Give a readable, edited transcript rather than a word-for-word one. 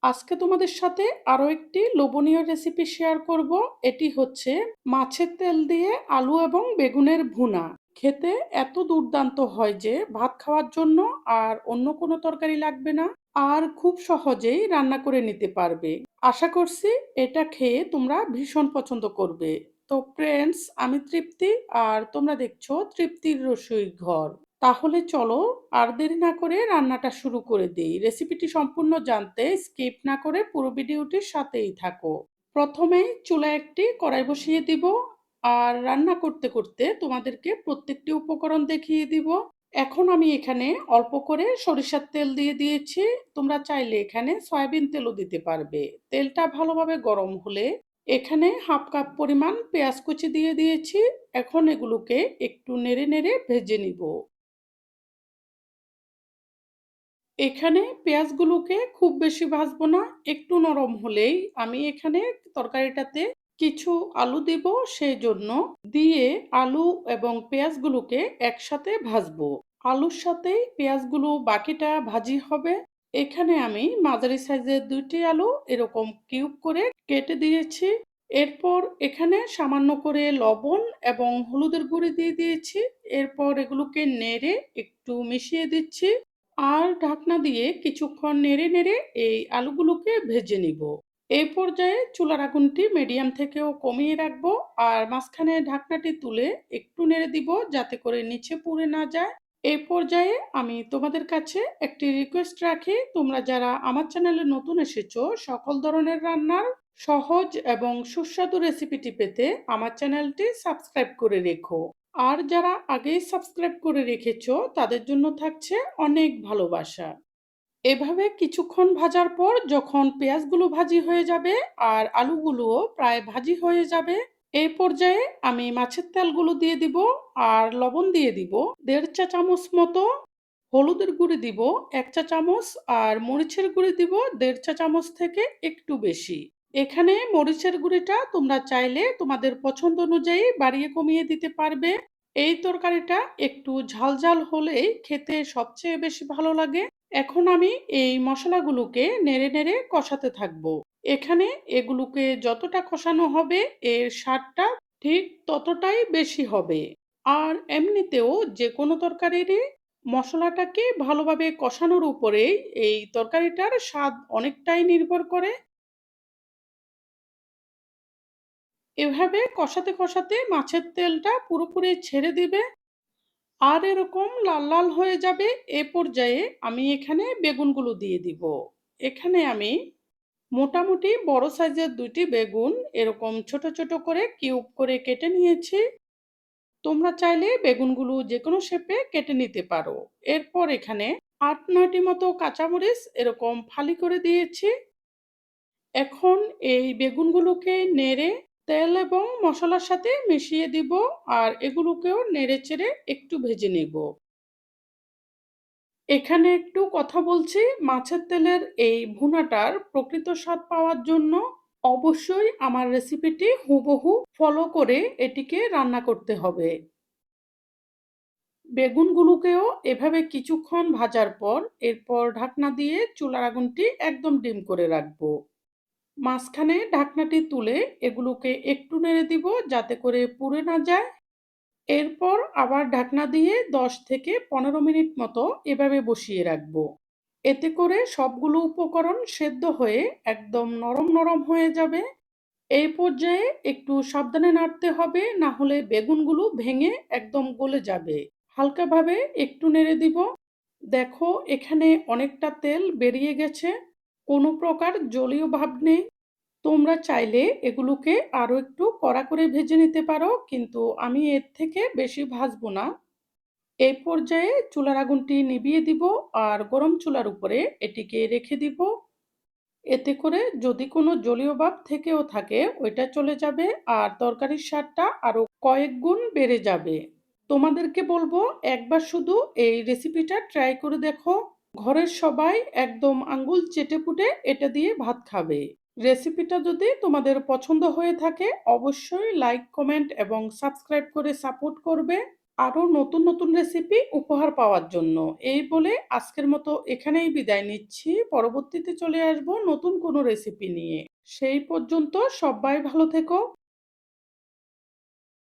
আজকে তোমাদের সাথে আরো একটি লোভনীয় রেসিপি শেয়ার করব। এটি হচ্ছে মাছের তেল দিয়ে আলু এবং বেগুনের ভুনা। খেতে এত দুর্দান্ত হয় যে ভাত খাওয়ার জন্য আর অন্য কোনো তরকারি লাগবে না, আর খুব সহজেই রান্না করে নিতে পারবে। আশা করছি এটা খেয়ে তোমরা ভীষণ পছন্দ করবে। তো ফ্রেন্ডস, আমি তৃপ্তি, আর তোমরা দেখছো তৃপ্তির রসোই ঘর। তাহলে চলো আর দেরি না করে রান্নাটা শুরু করে দিই। রেসিপিটি সম্পূর্ণ জানতে স্কিপ না করে পুরো ভিডিওটির সাথেই থাকো। প্রথমেই চুলায় একটি কড়াই বসিয়ে দিব, আর রান্না করতে করতে তোমাদেরকে প্রত্যেকটি উপকরণ দেখিয়ে দিব। এখন আমি এখানে অল্প করে সরিষার তেল দিয়ে দিয়েছি। তোমরা চাইলে এখানে সয়াবিন তেলও দিতে পারবে। তেলটা ভালোভাবে গরম হলে এখানে হাফ কাপ পরিমাণ পেঁয়াজ কুচি দিয়ে দিয়েছি। এখন এগুলোকে একটু নেড়ে নেড়ে ভেজে নিব। এখানে পেঁয়াজগুলোকে খুব বেশি ভাজবো না, একটু নরম হলেই আমি এখানে তরকারিটাতে কিছু আলু দিব। সেই জন্য দিয়ে আলু এবং পেঁয়াজগুলোকে একসাথে ভাজবো। আলুর সাথেই পেঁয়াজগুলো বাকিটা ভাজি হবে। এখানে আমি মাঝারি সাইজের 2টি আলু এরকম কিউব করে কেটে দিয়েছি। এরপর এখানে সামান্য করে লবণ এবং হলুদের গুঁড়ি দিয়ে দিয়েছি। এরপর এগুলোকে নেড়ে একটু মিশিয়ে দিচ্ছি, আর ঢাকনা দিয়ে কিছুক্ষণ নেড়ে নেড়ে এই আলুগুলোকে ভেজে নিব। এই পর্যায়ে চুলার আগুনটি মিডিয়াম থেকেও কমিয়ে রাখবো, আর মাঝখানে ঢাকনাটি তুলে একটু নেড়ে দিব যাতে করে নিচে পুড়ে না যায়। এই পর্যায়ে আমি তোমাদের কাছে একটি রিকোয়েস্ট রাখি, তোমরা যারা আমার চ্যানেলে নতুন এসেছো, সকল ধরনের রান্নার সহজ এবং সুস্বাদু রেসিপিটি পেতে আমার চ্যানেলটি সাবস্ক্রাইব করে রেখো। আর যারা আগেই সাবস্ক্রাইব করে রেখেছো তাদের জন্য থাকছে অনেক ভালোবাসা। এভাবে কিছুক্ষণ ভাজার পর যখন পেঁয়াজগুলো ভাজি হয়ে যাবে আর আলুগুলোও প্রায় ভাজি হয়ে যাবে, এই পর্যায়ে আমি মাছের তেলগুলো দিয়ে দিব, আর লবণ দিয়ে দিব 1.5 চা চামচ মতো, হলুদের গুঁড়ি দিব 1 চা চামচ, আর মরিচের গুঁড়ি দিব 1.5 চা চামচ থেকে একটু বেশি। এখানে মরিচের গুঁড়িটা তোমরা চাইলে তোমাদের পছন্দ অনুযায়ী বাড়িয়ে কমিয়ে দিতে পারবে। এই তরকারিটা একটু ঝাল ঝাল হলেই খেতে সবচেয়ে বেশি ভালো লাগে। এখন আমি এই মশলাগুলোকে নেড়ে নেড়ে কষাতে থাকবো। এখানে এগুলোকে যতটা কষানো হবে এর স্বাদটা ঠিক ততটাই বেশি হবে। আর এমনিতেও যে কোনো তরকারিরই মশলাটাকে ভালোভাবে কষানোর উপরেই এই তরকারিটার স্বাদ অনেকটাই নির্ভর করে। এভাবে কষাতে কষাতে মাছের তেলটা পুরোপুরি ছেড়ে দিবে, আর এরকম লাল লাল হয়ে যাবে। এ পর্যায়ে আমি এখানে বেগুনগুলো দিয়ে দিব। এখানে আমি মোটামুটি বড় সাইজের 2টি বেগুন এরকম ছোট ছোট করে কিউব করে কেটে নিয়েছি। তোমরা চাইলে বেগুনগুলো যে কোনো শেপে কেটে নিতে পারো। এরপর এখানে 8-9টি মতো কাঁচামরিচ এরকম ফালি করে দিয়েছি। এখন এই বেগুনগুলোকে নেড়ে তেল এবং মশলার সাথে মিশিয়ে দিব, আর এগুলোকেও নেড়ে চেড়ে একটু ভেজে নেব। এখানে একটু কথা বলছি, মাছের তেলের এই ভুনাটার প্রকৃত স্বাদ পাওয়ার জন্য অবশ্যই আমার রেসিপিটি হুবহু ফলো করে এটিকে রান্না করতে হবে। বেগুনগুলোকেও এভাবে কিছুক্ষণ ভাজার পর এরপর ঢাকনা দিয়ে চুলার আগুনটি একদম ডিম করে রাখবো। মাঝখানে ঢাকনাটি তুলে এগুলোকে একটু নেড়ে দিব যাতে করে পুড়ে না যায়। এরপর আবার ঢাকনা দিয়ে 10 থেকে 15 মিনিট মতো এভাবে বসিয়ে রাখবো। এতে করে সবগুলো উপকরণ সেদ্ধ হয়ে একদম নরম নরম হয়ে যাবে। এই পর্যায়ে একটু সাবধানে নাড়তে হবে, না হলে বেগুনগুলো ভেঙে একদম গলে যাবে। হালকাভাবে একটু নেড়ে দিব। দেখো এখানে অনেকটা তেল বেরিয়ে গেছে, কোনো প্রকার জলীয় ভাব নেই। তোমরা চাইলে এগুলোকে আরো একটু কড়া করে ভেজে নিতে পারো, কিন্তু আমি এর থেকে বেশি ভাজবো না। এই পর্যায়ে চুলার আগুনটি নিভিয়ে দিব, আর গরম চুলার উপরে এটিকে রেখে দিব। এতে করে যদি কোনো জলীয় ভাব থেকেও থাকে ওইটা চলে যাবে, আর তরকারির স্বাদটা আরো কয়েক গুণ বেড়ে যাবে। তোমাদেরকে বলবো একবার শুধু এই রেসিপিটা ট্রাই করে দেখো। ঘরের সবাই একদম আঙ্গুল চেটেপুটে এটা দিয়ে ভাত খাবে। রেসিপিটা যদি তোমাদের পছন্দ হয়ে থাকে অবশ্যই লাইক, কমেন্ট এবং সাবস্ক্রাইব করে সাপোর্ট করবে। আরো নতুন, নতুন রেসিপি উপহার পাওয়ার জন্য। এই বলে আজকের মতো এখানেই বিদায় নিচ্ছি। পরবর্তীতে চলে আসবো নতুন কোনো রেসিপি নিয়ে। সেই পর্যন্ত সব্বাই ভালো থেকো।